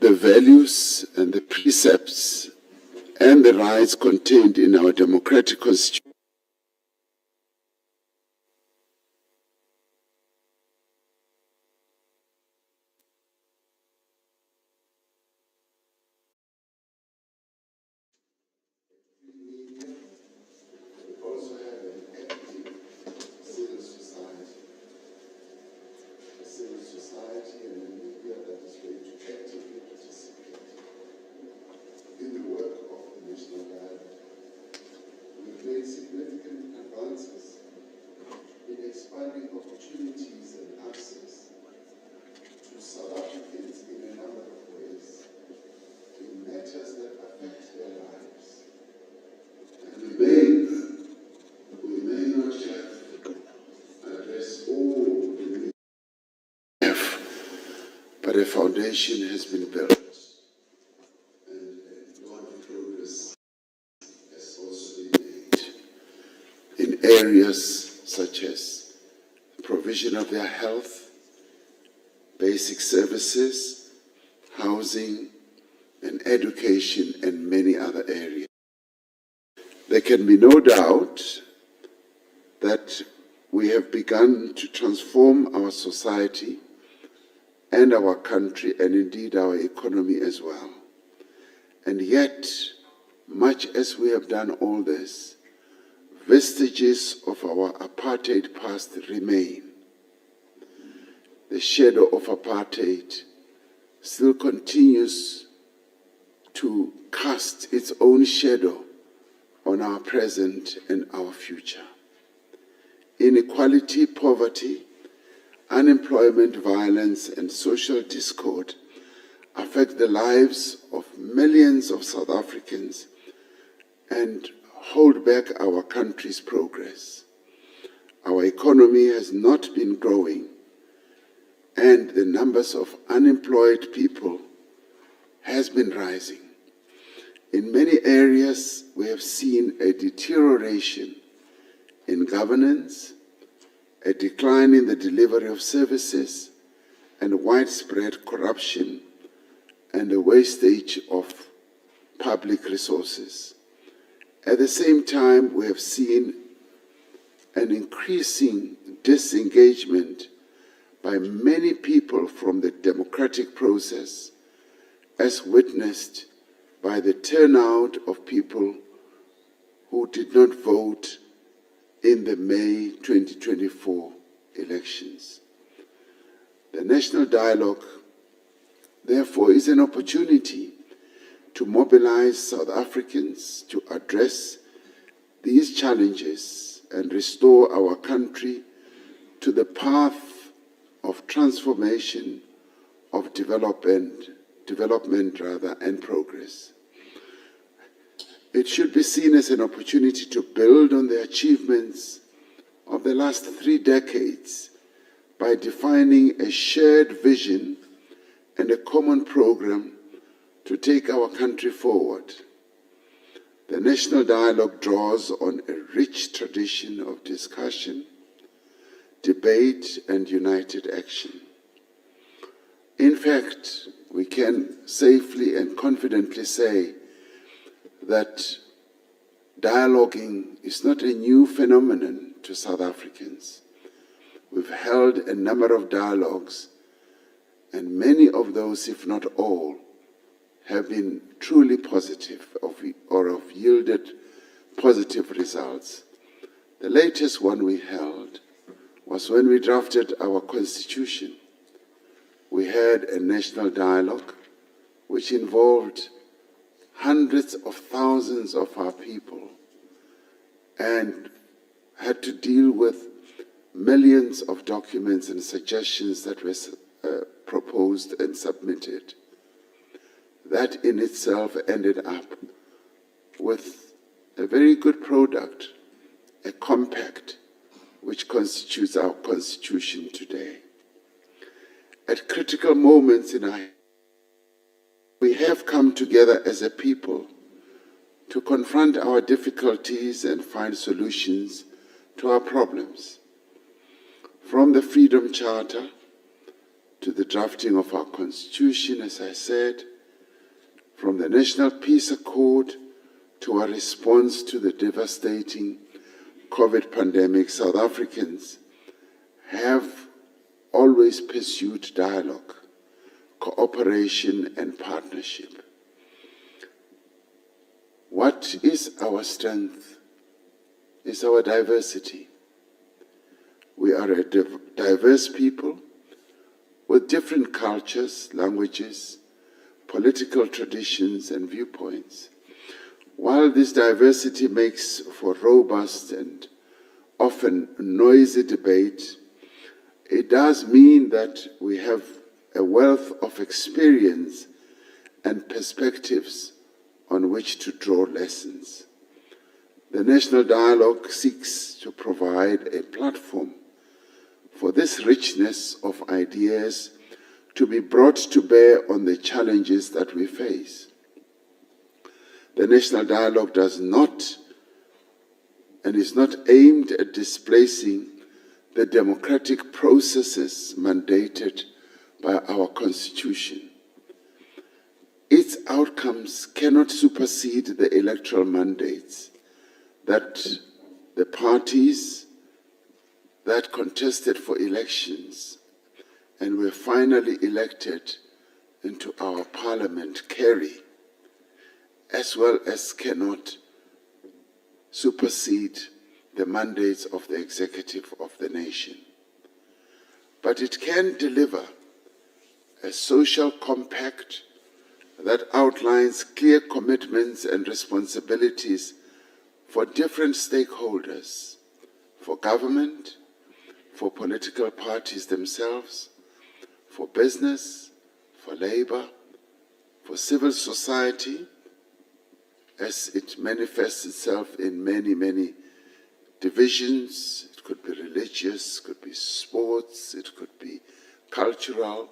the values and the precepts and the rights contained in our democratic constitution. Opportunities and access to South Africans in a number of ways, in matters that affect their lives. And we may not have addressed all the needs, but a foundation has been built, and progress has also been made in areas such as provision of their health, basic services, housing, and education, and many other areas. There can be no doubt that we have begun to transform our society and our country, and indeed our economy as well. And yet, much as we have done all this, vestiges of our apartheid past remain. The shadow of apartheid still continues to cast its own shadow on our present and our future. Inequality, poverty, unemployment, violence, and social discord affect the lives of millions of South Africans and hold back our country's progress. Our economy has not been growing, and the numbers of unemployed people has been rising. In many areas, we have seen a deterioration in governance, a decline in the delivery of services, and widespread corruption and the wastage of public resources. At the same time, we have seen an increasing disengagement by many people from the democratic process, as witnessed by the turnout of people who did not vote in the May 2024 elections. The National Dialogue, therefore, is an opportunity to mobilize South Africans to address these challenges and restore our country to the path of transformation, of development and progress. It should be seen as an opportunity to build on the achievements of the last 3 decades by defining a shared vision and a common program to take our country forward. The National Dialogue draws on a rich tradition of discussion, debate, and united action. In fact, we can safely and confidently say that dialoguing is not a new phenomenon to South Africans. We've held a number of dialogues, and many of those, if not all, have been truly positive or have yielded positive results. The latest one we held was when we drafted our constitution. We had a national dialogue which involved hundreds of thousands of our people and had to deal with millions of documents and suggestions that were proposed and submitted. That in itself ended up with a very good product, a compact, which constitutes our constitution today. At critical moments in our history, we have come together as a people to confront our difficulties and find solutions to our problems. From the Freedom Charter to the drafting of our constitution, as I said, From the National Peace Accord to our response to the devastating COVID pandemic, South Africans have always pursued dialogue, cooperation, and partnership. What is our strength? Is our diversity. We are a diverse people with different cultures, languages, political traditions, and viewpoints. While this diversity makes for robust and often noisy debate, it does mean that we have a wealth of experience and perspectives on which to draw lessons. The National Dialogue seeks to provide a platform for this richness of ideas to be brought to bear on the challenges that we face. The National Dialogue does not and is not aimed at displacing the democratic processes mandated by our Constitution. Its outcomes cannot supersede the electoral mandates that the parties that contested for elections and were finally elected into our parliament carry, as well as cannot supersede the mandates of the executive of the nation. But it can deliver a social compact that outlines clear commitments and responsibilities for different stakeholders, for government, for political parties themselves, for business, for labor, for civil society, as it manifests itself in many, many divisions. It could be religious, it could be sports, it could be cultural,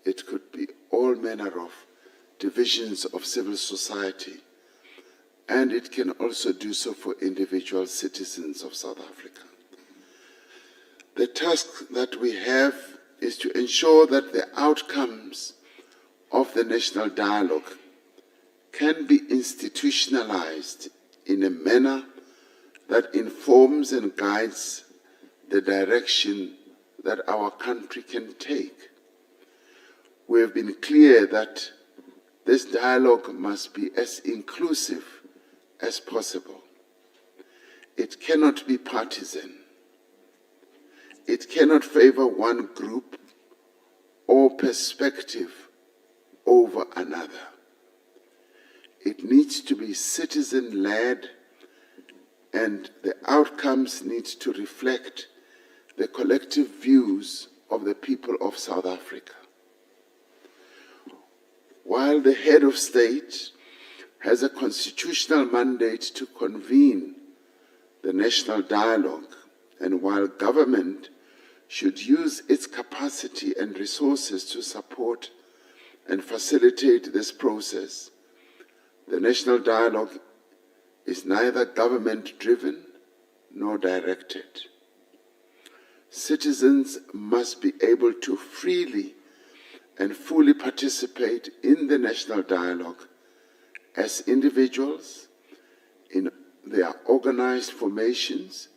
it could be all manner of divisions of civil society. And it can also do so for individual citizens of South Africa. The task that we have is to ensure that the outcomes of the national dialogue can be institutionalized in a manner that informs and guides the direction that our country can take. We have been clear that this dialogue must be as inclusive as possible. It cannot be partisan. It cannot favor one group or perspective over another. It needs to be citizen-led, and the outcomes need to reflect the collective views of the people of South Africa. While the head of state has a constitutional mandate to convene the national dialogue, and while government should use its capacity and resources to support and facilitate this process, the national dialogue is neither government-driven nor directed. Citizens must be able to freely and fully participate in the national dialogue as individuals, in their organized formations,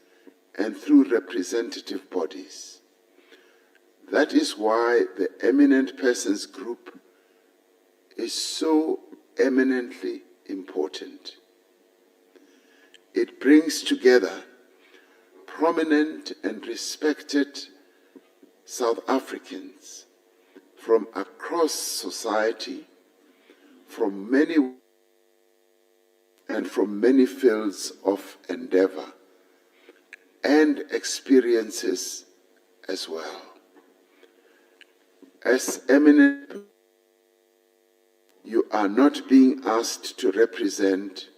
and through representative bodies. That is why the Eminent Persons Group is so eminently important. It brings together prominent and respected South Africans from across society, from many fields of endeavor and experiences as well. As eminent, you are not being asked to represent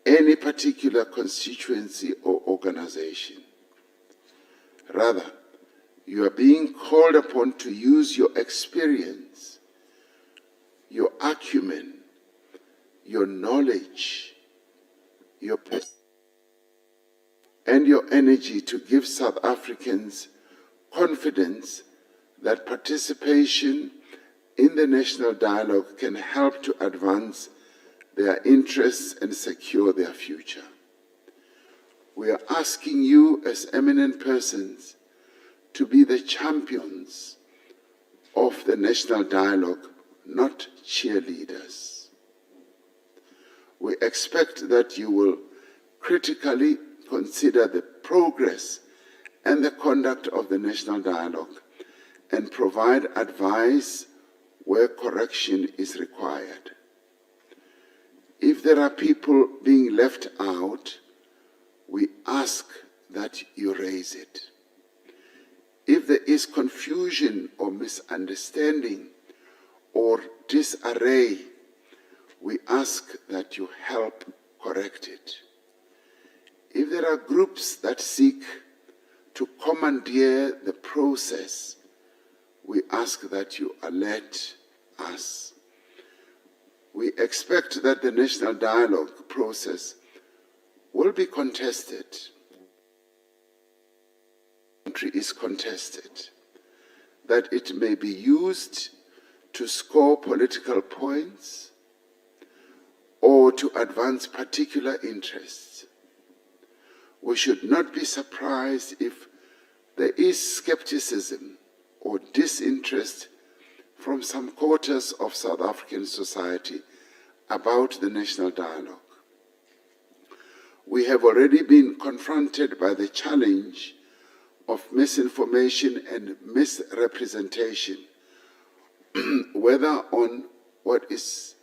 any particular constituency or organization. Rather, you are being called upon to use your experience, your acumen, your knowledge, and your energy to give South Africans confidence that participation in the national dialogue can help to advance their interests and secure their future. We are asking you as eminent persons to be the champions of the national dialogue, not cheerleaders. We expect that you will critically consider the progress and the conduct of the national dialogue and provide advice where correction is required. If there are people being left out, we ask that you raise it. If there is confusion or misunderstanding or disarray, we ask that you help correct it. If there are groups that seek to commandeer the process, we ask that you alert us. We expect that the national dialogue process will be contested. The country is contested, that it may be used to score political points or to advance particular interests. We should not be surprised if there is skepticism or disinterest from some quarters of South African society about the national dialogue. We have already been confronted by the challenge of misinformation and misrepresentation, whether on what is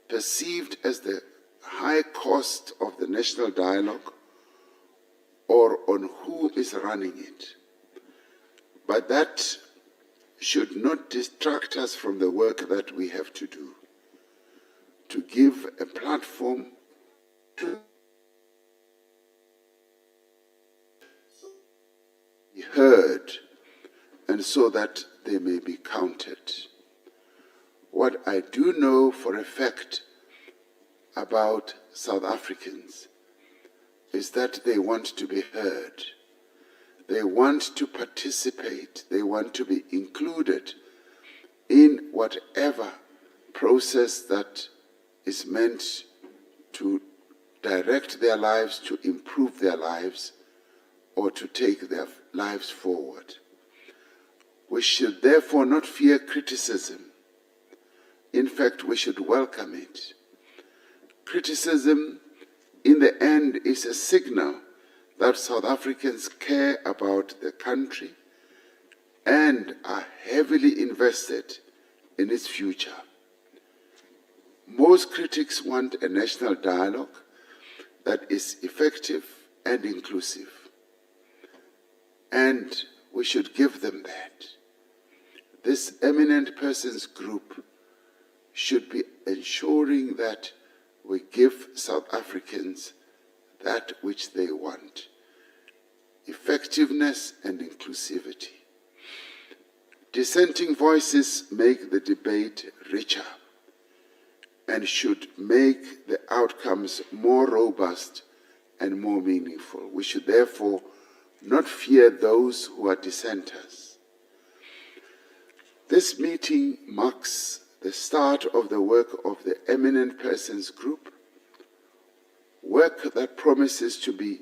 perceived as the high cost of the national dialogue or on who is running it. But that should not distract us from the work that we have to do, to give a platform to be heard, and so that they may be counted. What I do know for a fact about South Africans is that they want to be heard. They want to participate. They want to be included in whatever process that is meant to direct their lives, to improve their lives, or to take their lives forward. We should therefore not fear criticism. In fact, we should welcome it. Criticism, in the end, is a signal that South Africans care about the country and are heavily invested in its future. Most critics want a national dialogue that is effective and inclusive, and we should give them that. This eminent persons group should be ensuring that we give South Africans that which they want: effectiveness and inclusivity. Dissenting voices make the debate richer and should make the outcomes more robust and more meaningful. We should therefore not fear those who are dissenters. This meeting marks the start of the work of the Eminent Persons Group, work that promises to be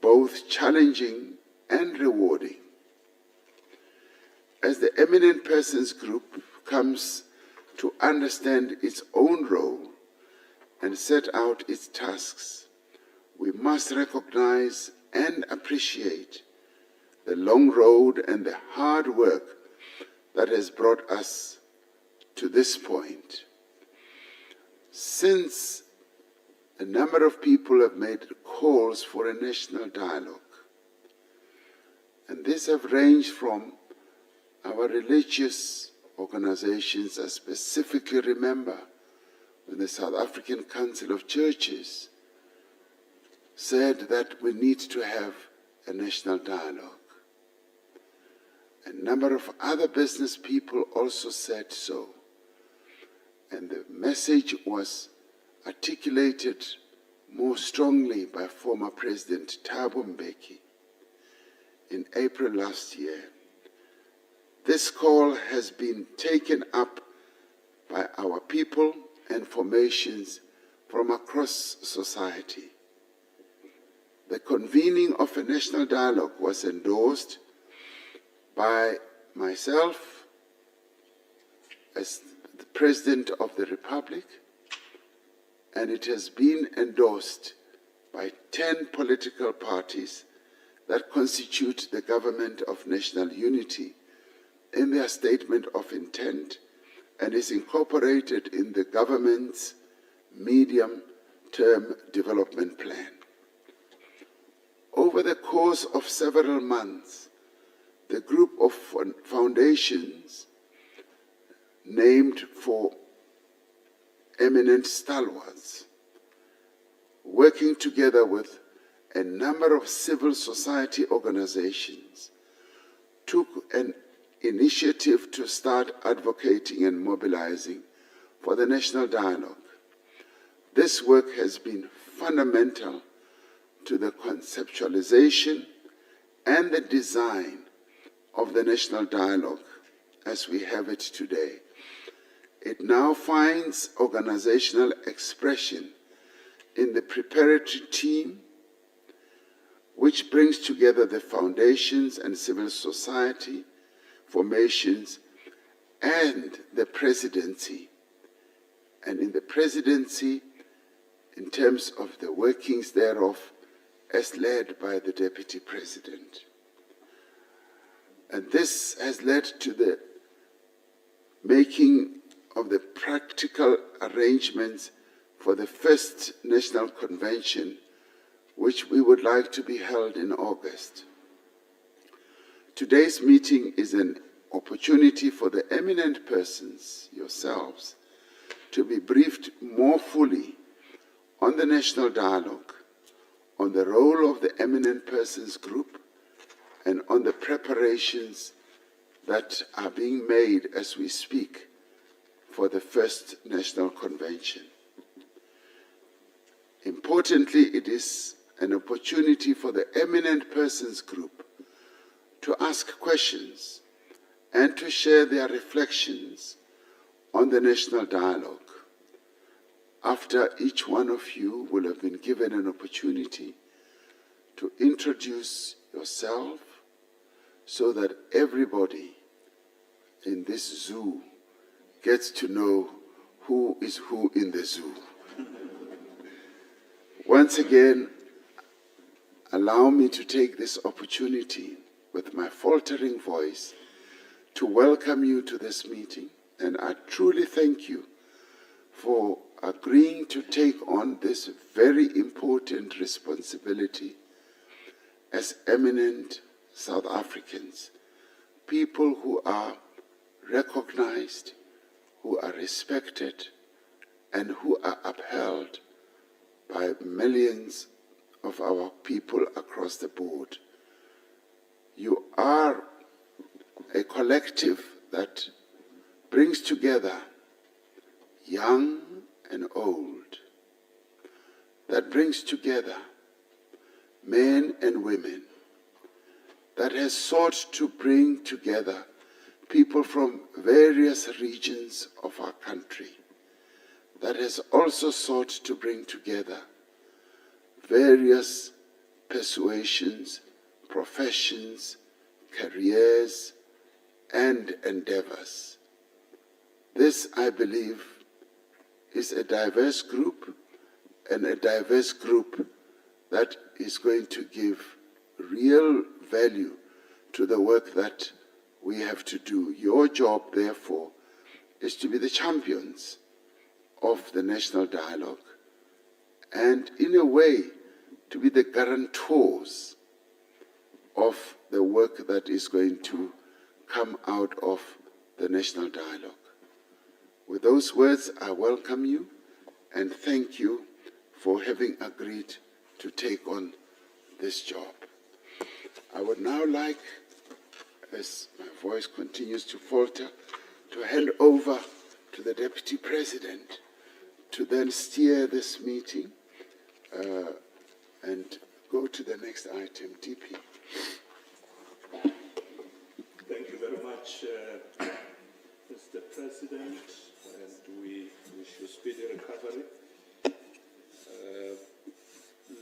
both challenging and rewarding. As the Eminent Persons Group comes to understand its own role and set out its tasks, we must recognize and appreciate the long road and the hard work that has brought us to this point. Since a number of people have made calls for a national dialogue, and these have ranged from our religious organizations. I specifically remember when the South African Council of Churches said that we need to have a national dialogue. A number of other business people also said so. And the message was articulated more strongly by former President Thabo Mbeki in April last year, This call has been taken up by our people and formations from across society. The convening of a national dialogue was endorsed by myself as the President of the Republic, and it has been endorsed by 10 political parties that constitute the Government of National Unity in their statement of intent, and is incorporated in the government's medium-term development plan. Over the course of several months, the group of foundations named for eminent stalwarts, working together with a number of civil society organizations, took an initiative to start advocating and mobilizing for the national dialogue. This work has been fundamental to the conceptualization and the design of the national dialogue as we have it today. It now finds organizational expression in the preparatory team, which brings together the foundations and civil society formations and the presidency. And in the presidency, in terms of the workings thereof, as led by the Deputy President. And this has led to the making of the practical arrangements for the first National Convention, which we would like to be held in August. Today's meeting is an opportunity for the eminent persons, yourselves, to be briefed more fully on the national dialogue, on the role of the Eminent Persons Group, and on the preparations that are being made as we speak for the first National Convention. Importantly, it is an opportunity for the Eminent Persons Group to ask questions and to share their reflections on the national dialogue. After each one of you will have been given an opportunity to introduce yourself so that everybody in this zoo gets to know who is who in the zoo. Once again, allow me to take this opportunity with my faltering voice to welcome you to this meeting, and I truly thank you for agreeing to take on this very important responsibility as eminent South Africans, people who are recognized, who are respected, and who are upheld by millions of our people across the board. You are a collective that brings together young and old, that brings together men and women, that has sought to bring together people from various regions of our country, that has also sought to bring together various persuasions, professions, careers, and endeavors. This, I believe, is a diverse group, and a diverse group that is going to give real value to the work that we have to do. Your job, therefore, is to be the champions of the national dialogue and, in a way, to be the guarantors of the work that is going to come out of the national dialogue. With those words, I welcome you and thank you for having agreed to take on this job. I would now like, as my voice continues to falter, to hand over to the Deputy President to then steer this meeting and go to the next item, DP. Thank you very much, President, and we wish you speedy recovery.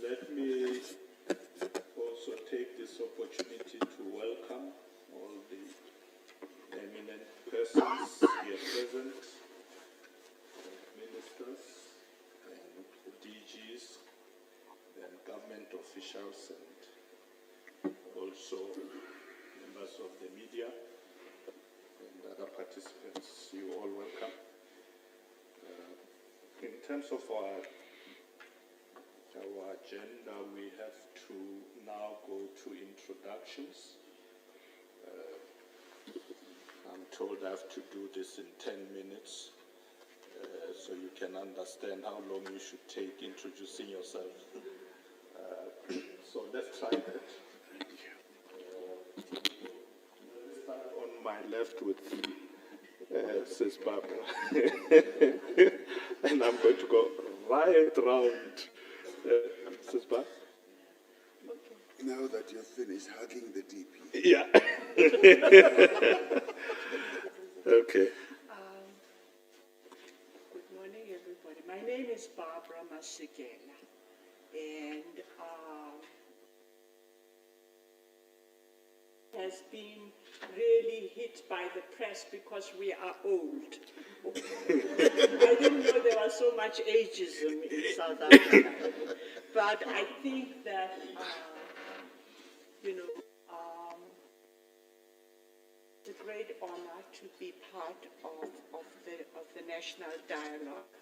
Let me also take this opportunity to welcome all the eminent persons here present, ministers and DGs, and government officials, and also members of the media and other participants. You all welcome. In terms of our agenda, we have to now go to introductions. I'm told I have to do this in 10 minutes, so you can understand how long you should take introducing yourself. So let's try that. Let's start on my left with Sis Barbara. And I'm going to go right round. Sis Barbara? Now that you're finished hugging the DP. Yeah. Okay. Good morning, everybody. My name is Barbara Masikela, and has been really hit by the press because we are old. I didn't know there was so much ageism in South Africa, but I think that it's a great honor to be part of the national dialogue.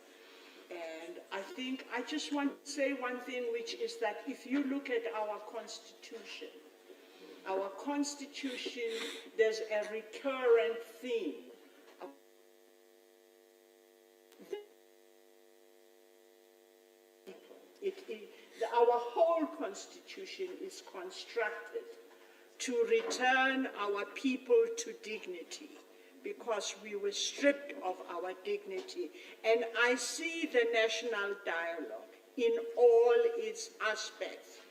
And I think I just want to say one thing, which is that if you look at our constitution, there's a recurrent theme. Our whole constitution is constructed to return our people to dignity, because we were stripped of our dignity. And I see the national dialogue in all its aspects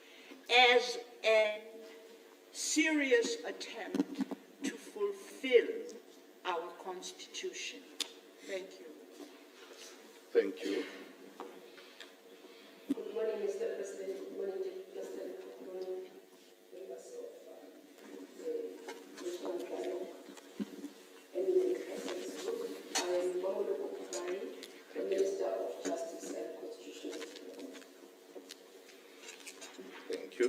as a serious attempt to fulfill our constitution. Thank you. Thank you. Good morning, Mr. President. Good morning, President. Good morning, members of the National Dialogue. Eminent persons. I am Mamodo Kukai, the Minister of Justice and Constitutional Development. Thank you.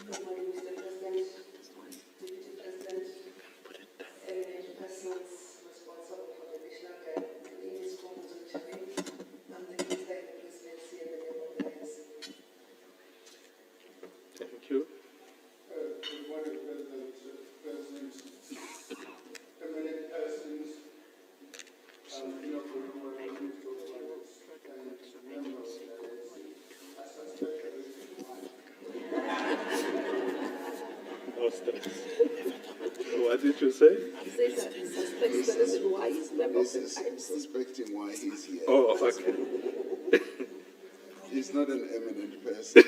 Good morning, Mr. President, Deputy President, eminent persons responsible for the National Dialogue. My name is Komuzul. I'm the Minister in the Presidency and the name of the ANC. Thank you. Good morning, President, eminent persons, No stress. What did you say? Says that he suspects the reason why he's member of the This is ANC. suspecting why he's here. Oh, okay. He's not an eminent person.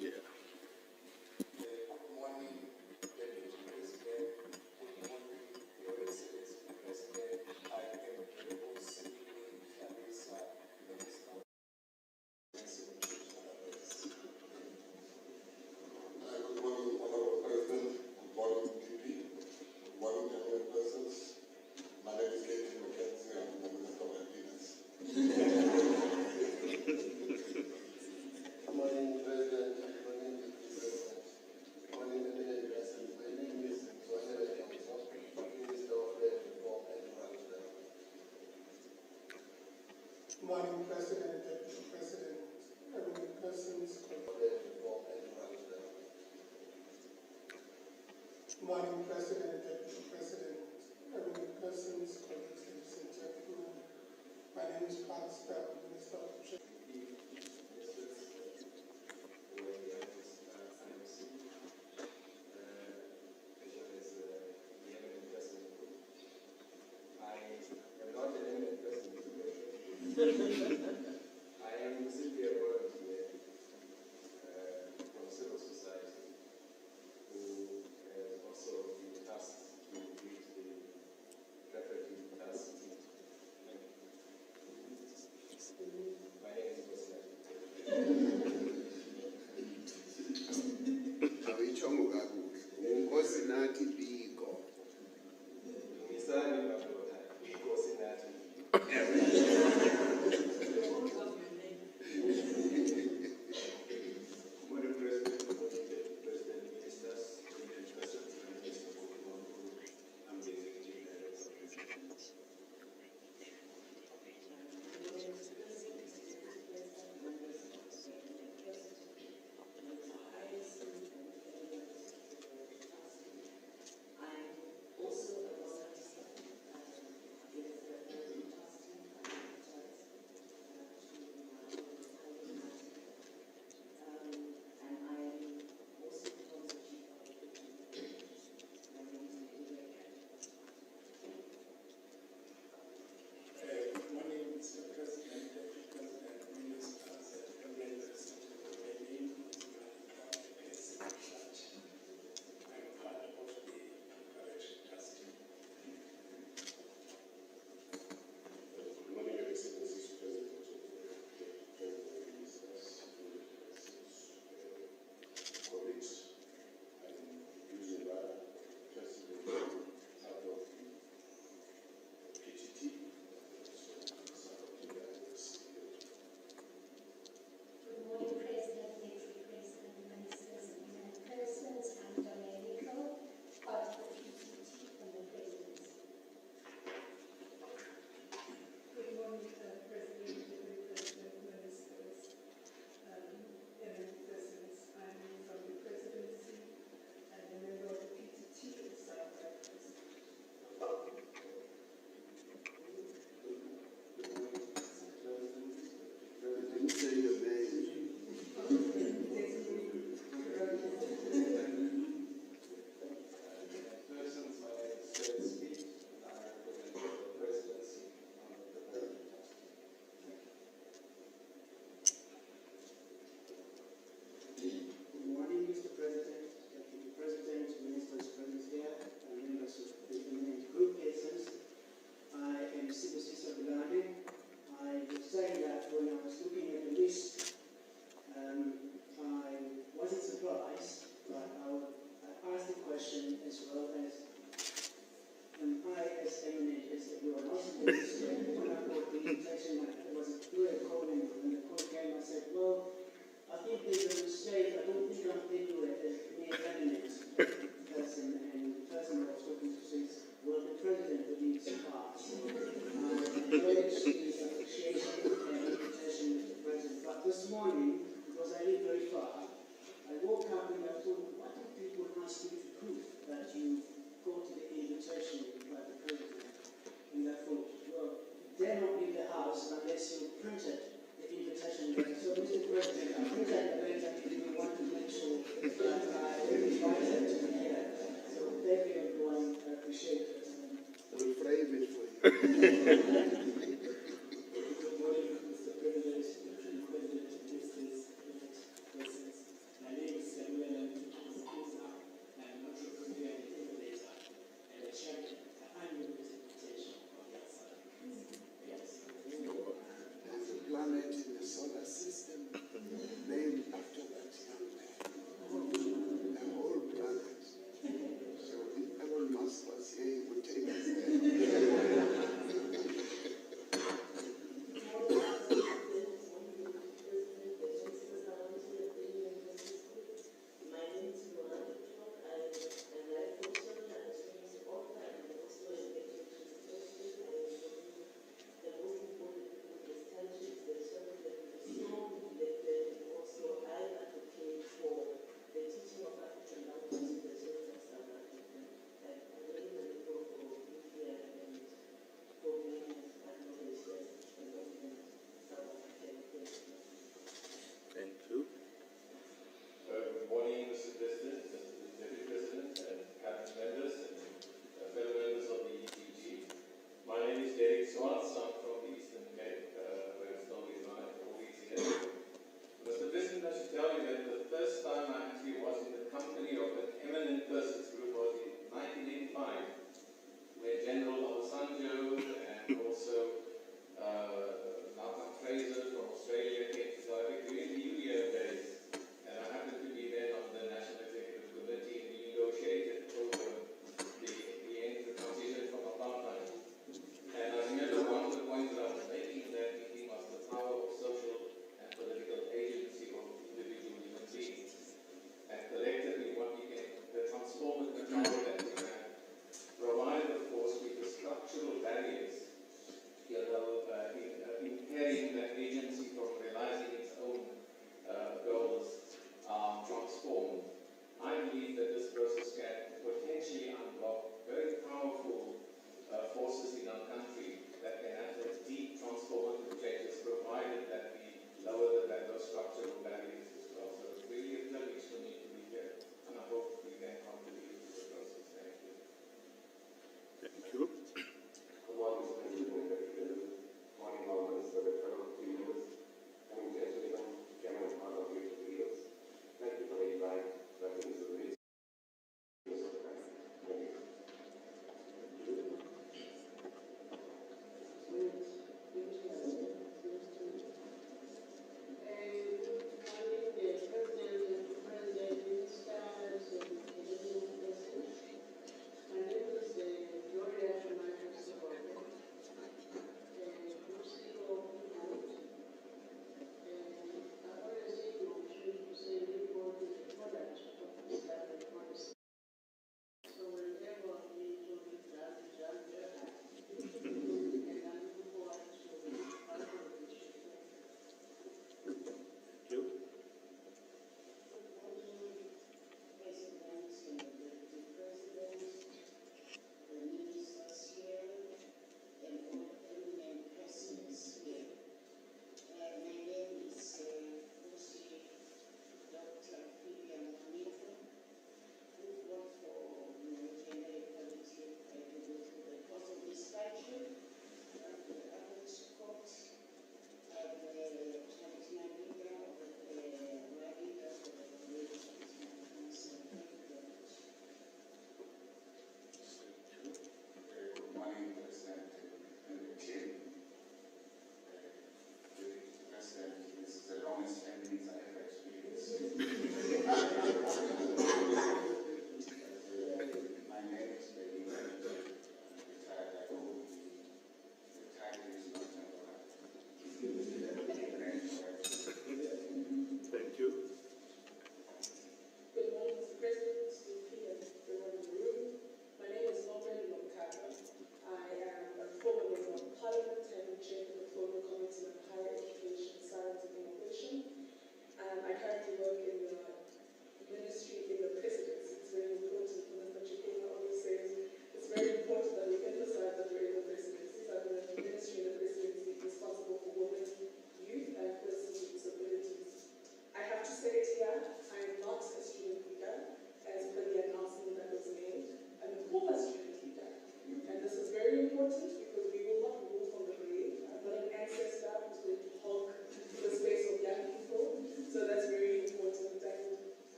Yeah. good morning, Deputy President, good morning, Your Excellency President. I am Honorable Sipili Clarissa, Minister of Good morning, Honorable President. Good morning, DP. Good morning, eminent persons. My name is Katie Mackenzie. I'm the Minister of Happiness. Good morning, President. Good morning, President. Good morning, eminent persons. My name is Zohara Kamso, Minister of Land Reform and Rural Development. Good morning, President, Deputy President, eminent persons, Land Reform and Rural Development. Good morning, President, Deputy President, eminent persons, colleagues, ladies and gentlemen. My name is Pastor, Minister of Trade. I I am simply a volunteer from civil society who has also been tasked to lead the refugee task team. My name is Bosnia. Awuyichongo kakuhle. Unkosi nathi biko. Ngisani madoda, inkosi nathi. Madam President, President Ministers, President Prime Minister I'm the Executive Director. My name is Mr. President, Deputy President, Ministers, and members of the remaining I'm part of the correction task team. Good morning, Your Excellencies, President of the Ministers, colleagues. I'm using that President out of the PTT. Good morning, President, Deputy President, Ministers, and persons. I'm Domenico, part of the PTT from the Presidency. Good morning, President, Deputy President, Ministers, Eminent persons. I'm from the Presidency and a member of the PTT in South Africa. You didn't say your name. Persons, my name is Fred Speed, and I represent the Presidency on the Preparation Task Team. Good morning, Mr. President, Deputy President, Ministers present here, and members of the Eminent Group persons. I am Sibusisa Bulade. I would say that when I was looking at the list, I wasn't surprised, but I asked the question as well as I, as Eminent, as you are not supposed to, when I got the invitation, it was a clear comment, when the call came, I said, well, I think there's a mistake. I don't think I'm anywhere near Eminent person, and the person I was talking to says, well, the president would need to pass. So I acknowledge his appreciation and invitation to the president. But this morning, because I live very far, I woke up and I thought, what do people ask you to prove that you got the invitation by the president? And I thought, well, dare not leave the house unless you printed the invitation letter. So, Mr. President, I printed the letter if you want to make sure that I am invited to be here. So, thank you, everyone. I appreciate it. We'll frame it for you. Good morning, Mr. President, Deputy President, Ministers, persons. My name is Eminent, and I'm not representing the regulator and the chairman, the annual presentation of the outside. Yes. There's a planet in the solar system named after that young man. The whole planet. So if Elon Musk was here, he would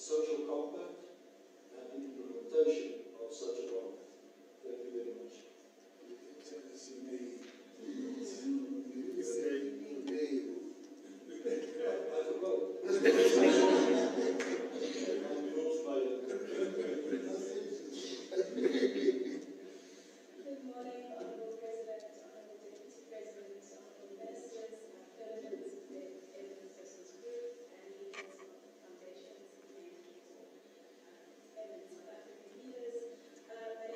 social compact and implementation of such a compact. Thank you very much. I forgot. Good morning, Honourable President, Honourable Deputy President, Honourable Ministers, my fellow members of the Eminent Persons Group, and leaders of foundations and Eminent South African leaders. My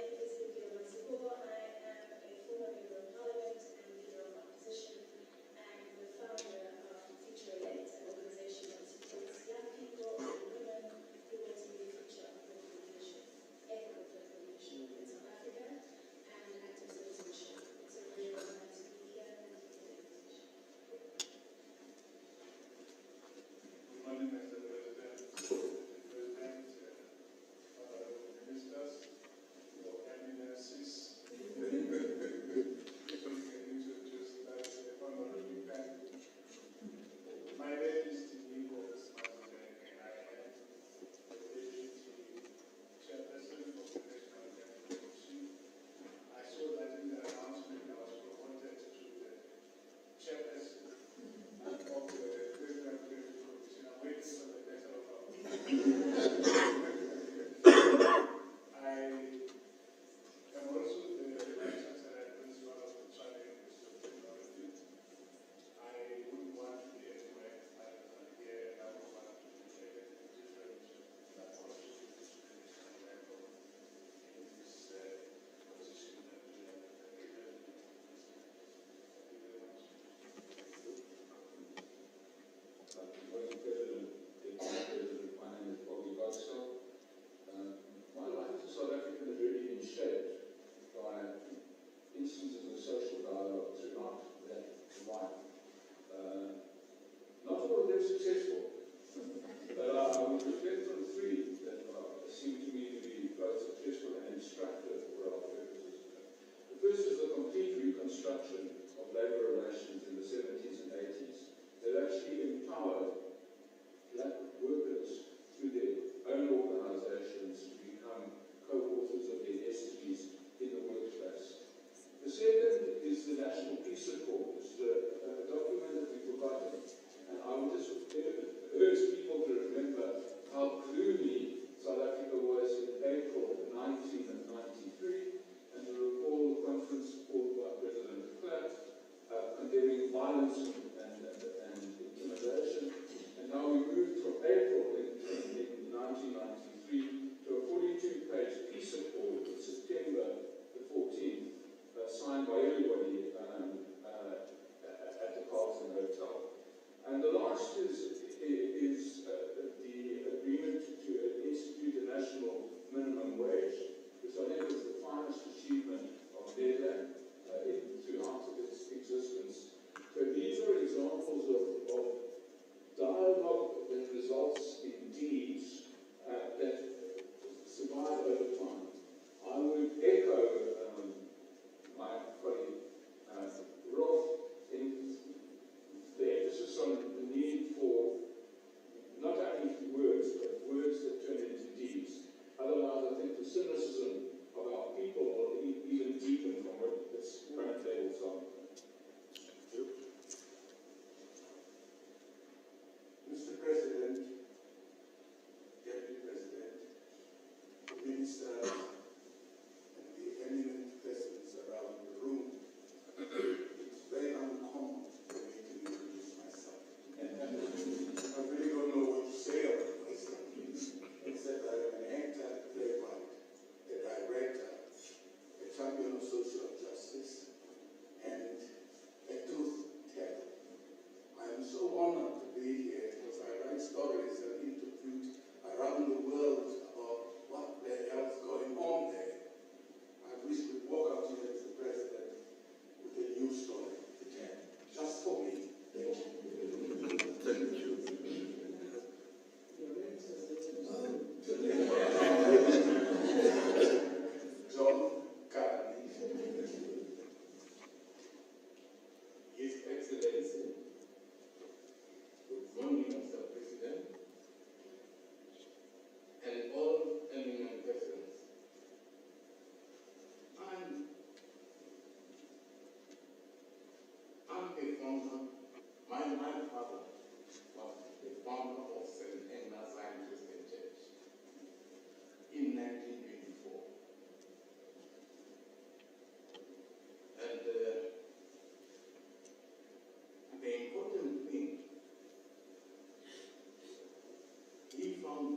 found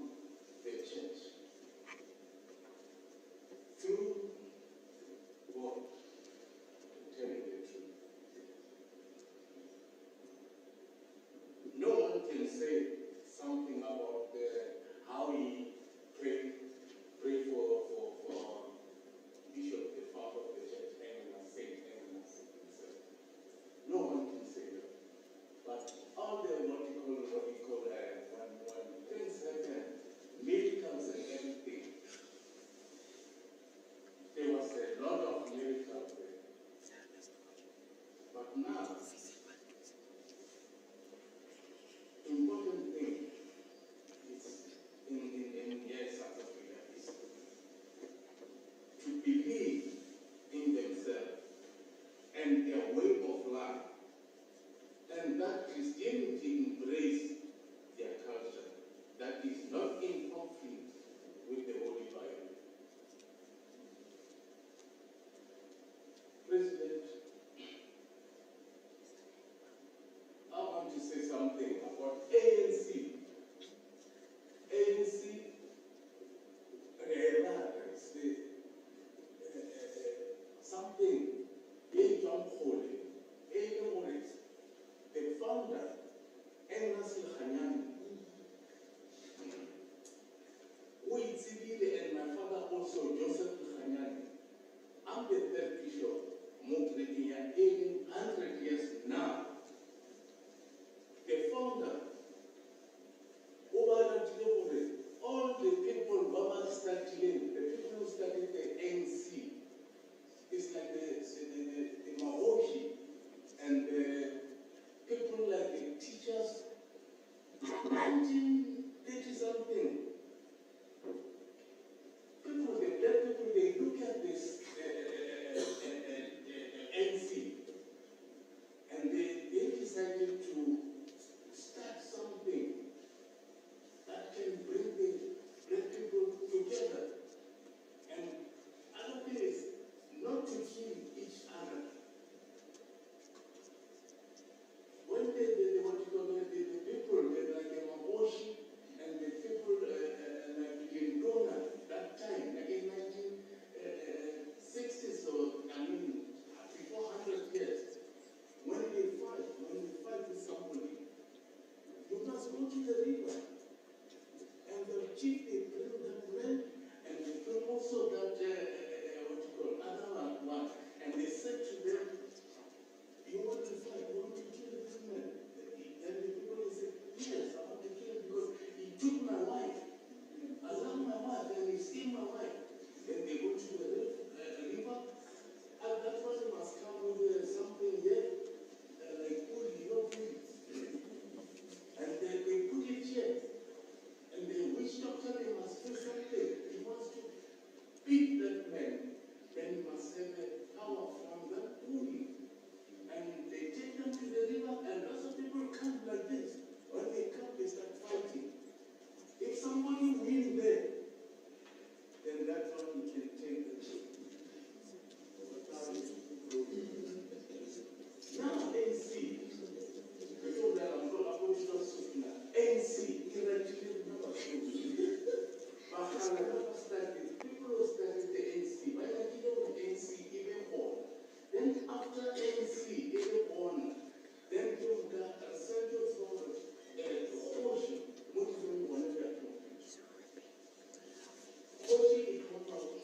the church through God, telling the truth. No one can say something about how he prayed for Bishop, the father of the church, Eminent, Saint Eminent himself. No one can say that. But all the what you call when things happen, miracles and everything, there was a lot of miracles there. But now, important thing is in South Africa is to believe in themselves and their way of life, and that Christianity embrace their culture that is not in conflict with the Holy Bible. President, I want to say something about ANC. ANC realized something in John Holy, the founder, Eminent, and my father also, Joseph Khanyani. I'm the third bishop, Mokrekia, 100 years now. The founder, all the people Baba started, the people who started the ANC, it's like the Mahoshi and the people like the teachers, 1930 something. People, the black people, they look at this ANC and they decided to start something that can bring the black people together. And other thing is not to kill each other. When the people, like the Maboshi and the people like in Dona, that time, like in 1960s, before 100 years, when they fight with somebody, you must go to the river. And the chief, they bring that men, and they bring also that, other one. And they said to them, you want to fight, you want to kill this man? And the people will say, yes, I want to kill him because he took my wife. I love my wife and he stole my wife. Then they go to the river. And that one must come with something here, like wood, and they put it here. And the witch doctor, they must do something. He wants to beat that man. Then he must have the power from that wood. And they take them to the river, and lots of people come like this. When they come, they start fighting. If somebody wins there, then that one can take the chip. Now, ANC, before that, I'm going to just speak now. ANC, people who started the ANC, when I did the ANC, even born. Then after ANC, even born, then you've got a center for Hoshi, Muslim, whatever. Hoshi, it comes out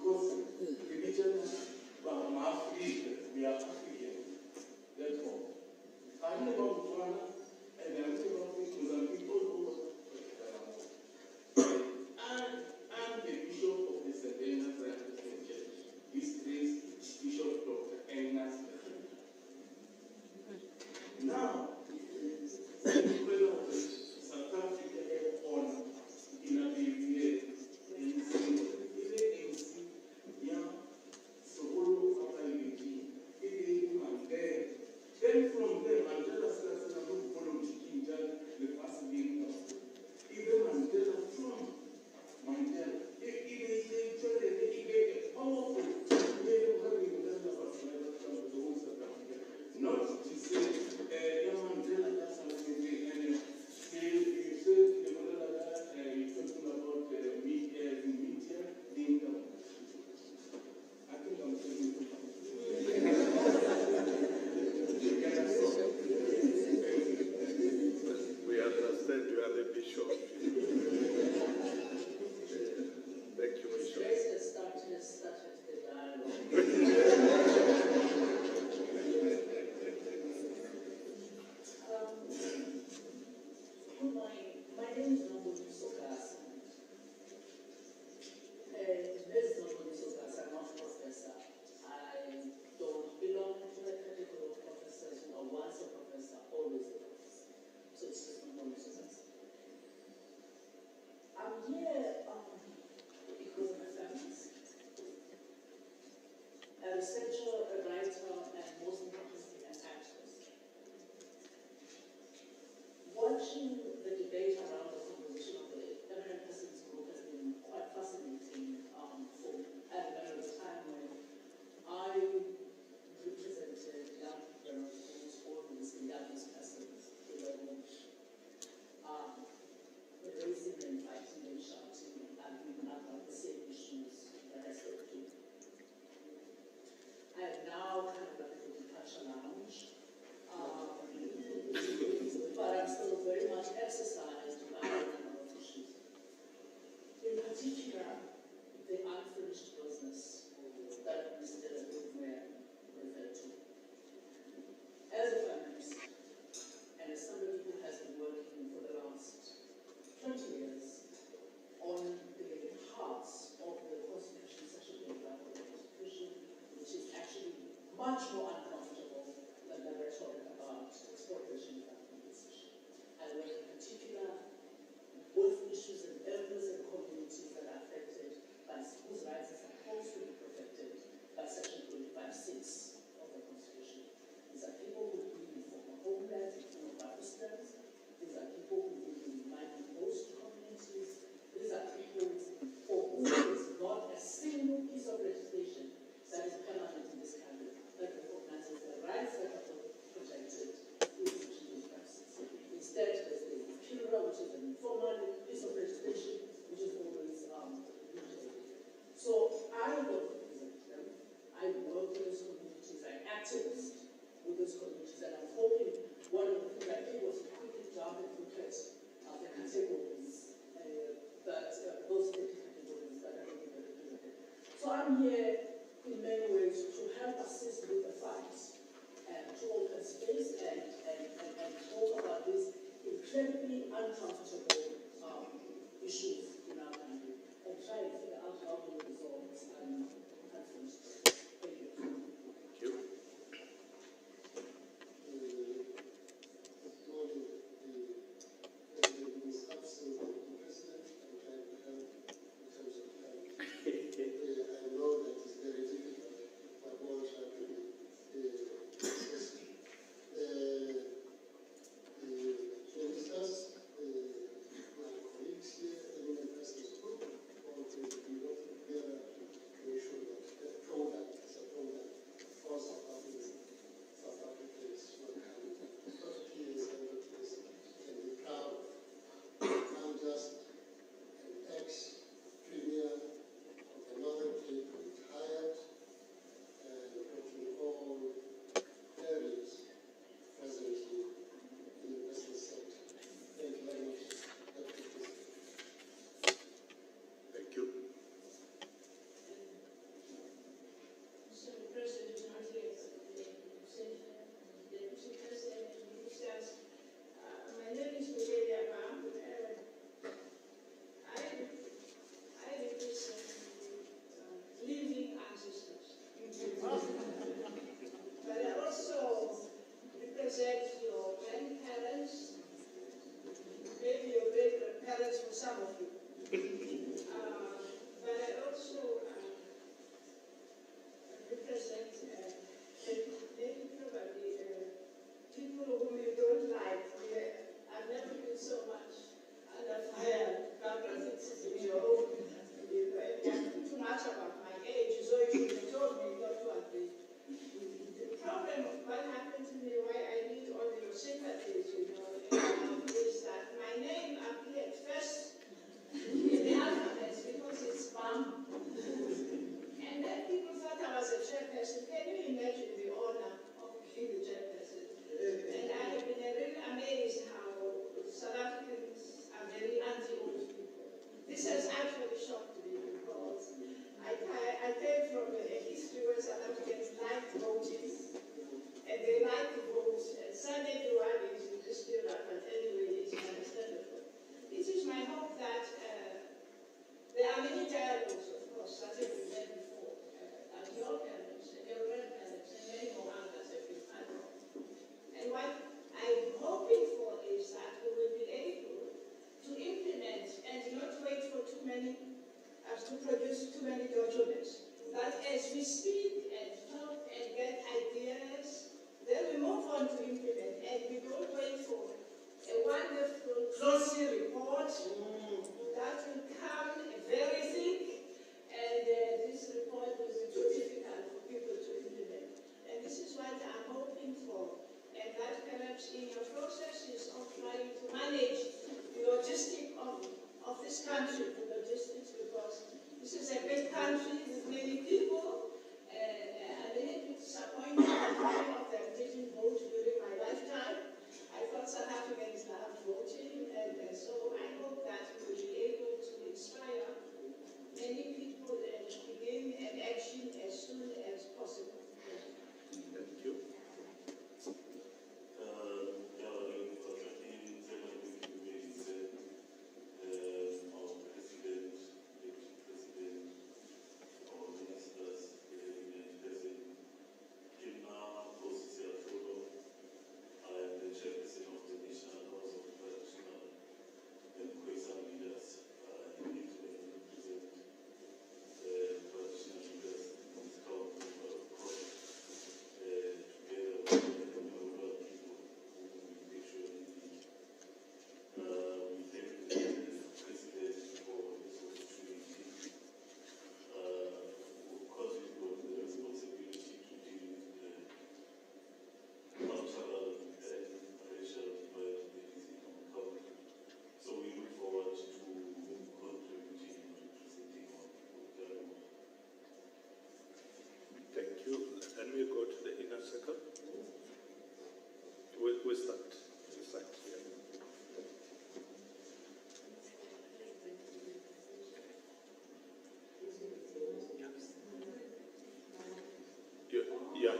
because religion, well, I'm African, we are African, that's all. I'm about Botswana, and I'm about Mozambique, all over. I'm the bishop of the St. Agnes Protestant Church. This is Bishop Dr. Agnes. Now, South Africa on in a BBA, then from there, Mandela started to follow Chiquita, the first being even Mandela from Mandela. It is a powerful not to say, Mandela, that's how we say, and you said, you're talking about the media, I think I'm saying we understand you are the bishop. Thank you, Bishop. Let's start the dialogue. Good morning. My name is Nobody Sokas. This is Nobody Sokas. I'm not a professor. I don't belong to the category of professors who are once a professor, always a professor. So it's just Nobody Sokas. I'm here because of my family. A researcher, a writer, and most importantly, an activist. Watching the debate around the composition of the Eminent Persons Group has been quite fascinating for me. I remember the time when I represented young people whose organs and youngest persons who were raising and fighting and shouting and arguing about the same issues that I spoke to. I am now kind of like a departure lounge, but I'm still very much exercised by a number of issues. In particular, the unfinished business that Mr. Goodman referred to. As a feminist, and as somebody who has been working for the last 20 years on the hearts of the Constitution, Section 25 of the Constitution, which is actually much more uncomfortable than the rhetoric about expropriation of compensation. I work in particular with issues and elders and communities that are affected by whose rights are supposed to be protected by Section 25(6) of the Constitution. These are people who live in former homelands, in former Pakistanis. These are people who live in mining host communities. These are people for whom there is not a single piece of legislation that is permanent in this country that recognizes the rights that are protected in Section 25(6). Instead, there's the PILRA, which is an informal piece of legislation, which is always limited. So I don't represent them. I work with those communities. I activist with those communities, and I'm hoping one of the things I did was to quickly jump and look at the categories that those categories that are being represented. So I'm here in many ways to help assist with the fight and to open space and talk about these incredibly uncomfortable issues in our country and try and figure out how we resolve this unfinished. Thank you. Thank you. For instance, my colleagues here, Eminent many documents. But as we speak and talk and get ideas, then we move on to implement, and we don't wait for a wonderful glossy report that will come very thick, and this report will be too difficult for people to implement. And this is what I'm hoping for, and that perhaps in your processes of trying to manage the logistics of this country, the logistics, because this is a big country with many people, and I'm a little bit disappointed that many of them didn't vote during my lifetime. I thought South Africans loved voting, and so I hope that we will be able to inspire many people and begin an action as soon as possible. Thank you. Thank you. And we go to the inner circle. We start. We start here.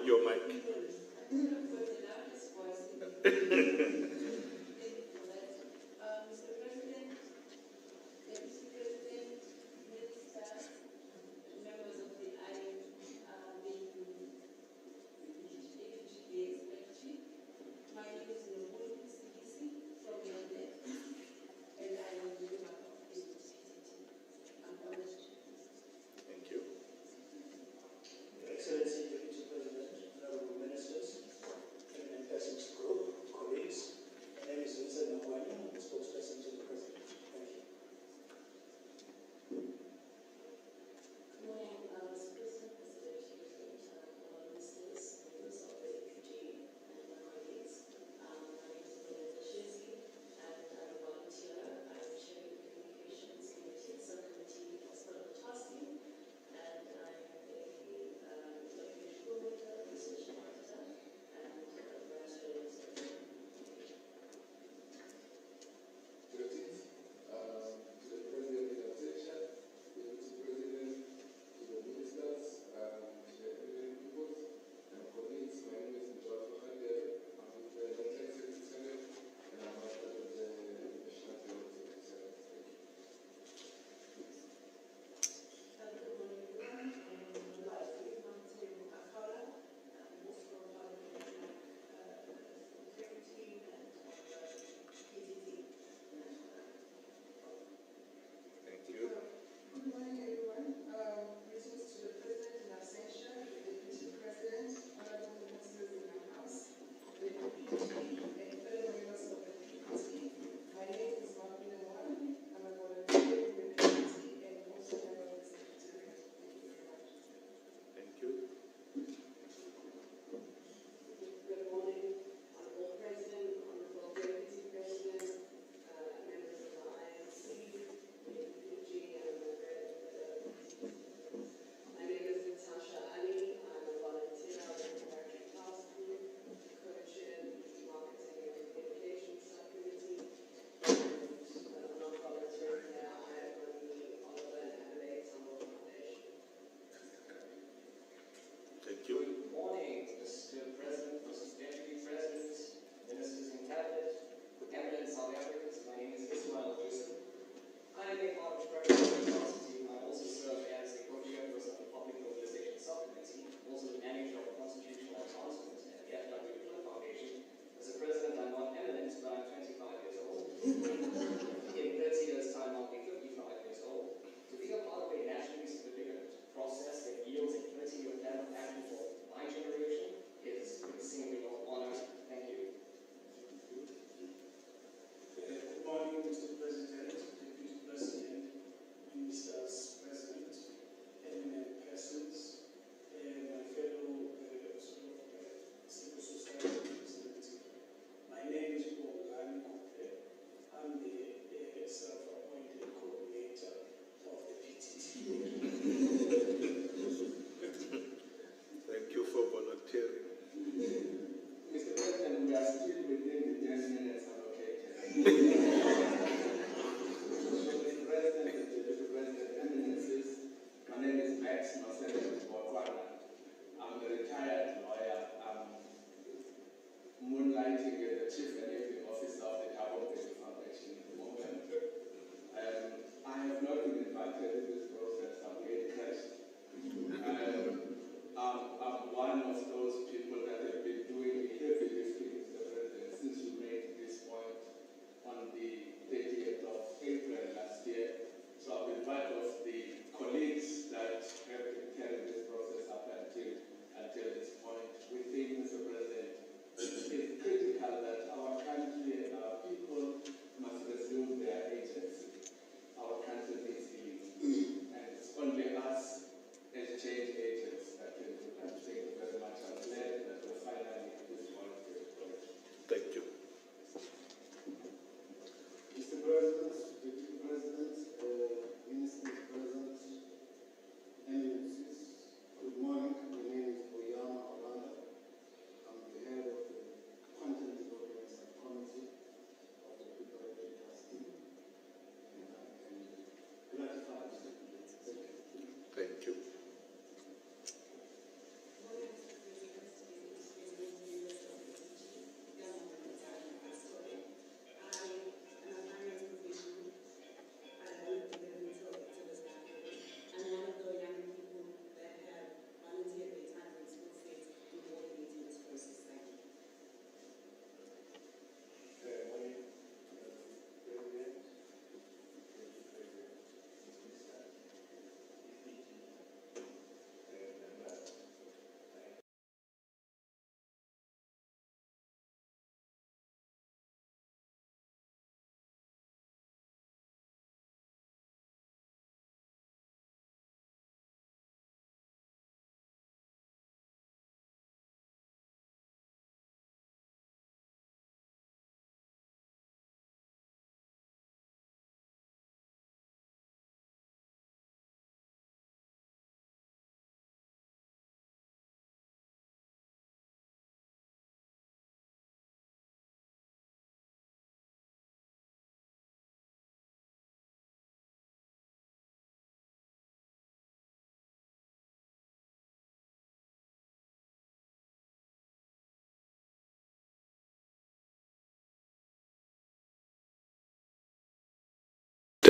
Your mic. Thank you. Excellency, Deputy President, honorable ministers,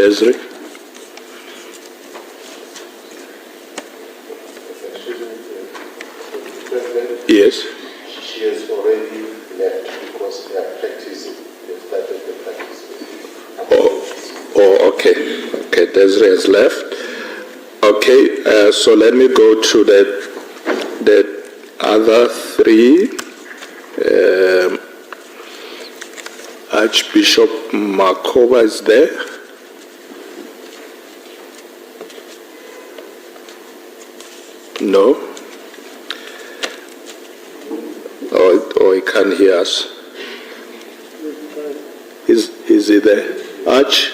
Desiree. President, Yes. she has already left because they are practicing. They started the practice. Oh, okay. Okay, Desiree has left. Okay, so let me go to the other three. Archbishop Makova is there. No. Oh, he can't hear us. Is he there? Arch,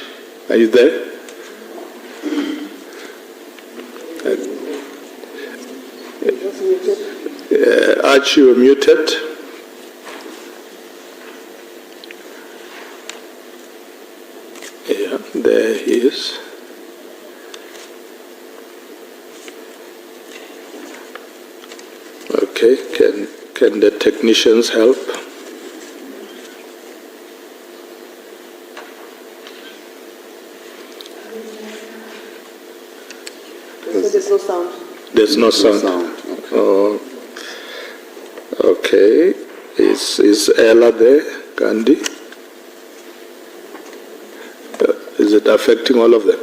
are you there? Arch, you are muted. Yeah, there he is. Okay, can the technicians help? There's no sound. There's no sound. Oh, okay. Is Ella there, Gandhi? Is it affecting all of them?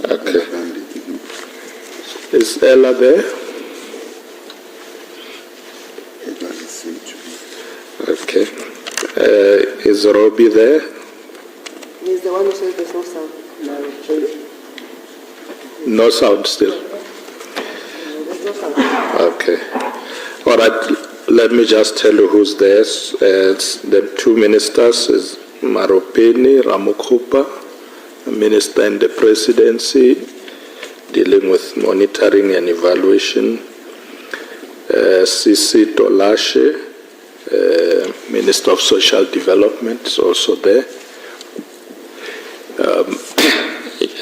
Okay. Is Ella there? It doesn't seem to be. Okay. Is Robbie there? He's the one who says there's no sound. No sound still. There's no sound. Okay. All right. Let me just tell you who's there. It's the two ministers is Maropeni Ramaphosa, Minister in the Presidency, dealing with monitoring and evaluation. Sisi Tolashe, Minister of Social Development, is also there.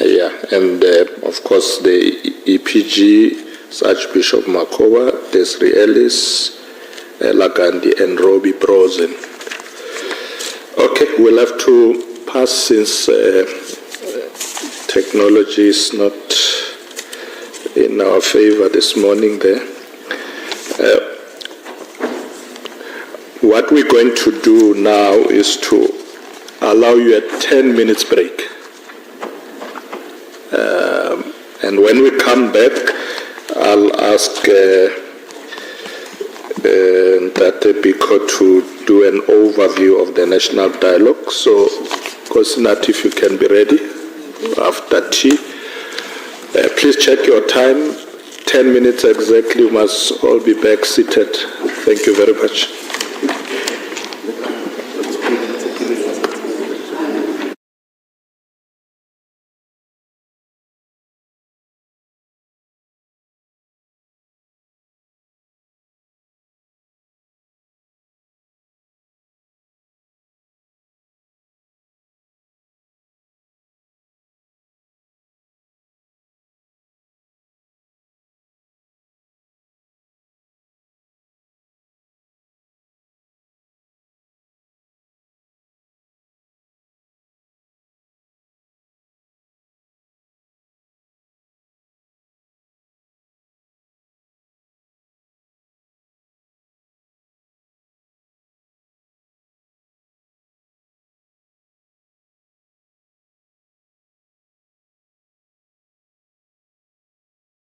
Yeah, and of course the EPG, Archbishop Makova, Desiree Ellis, Ella Gandhi, and Robbie Brosen. Okay, we'll have to pass since technology is not in our favor this morning there. What we're going to do now is to allow you a 10 minutes break. And when we come back, I'll ask Tate Biko to do an overview of the national dialogue. So, Kosinat, if you can be ready after tea. Please check your time. 10 minutes exactly. You must all be back seated. Thank you very much.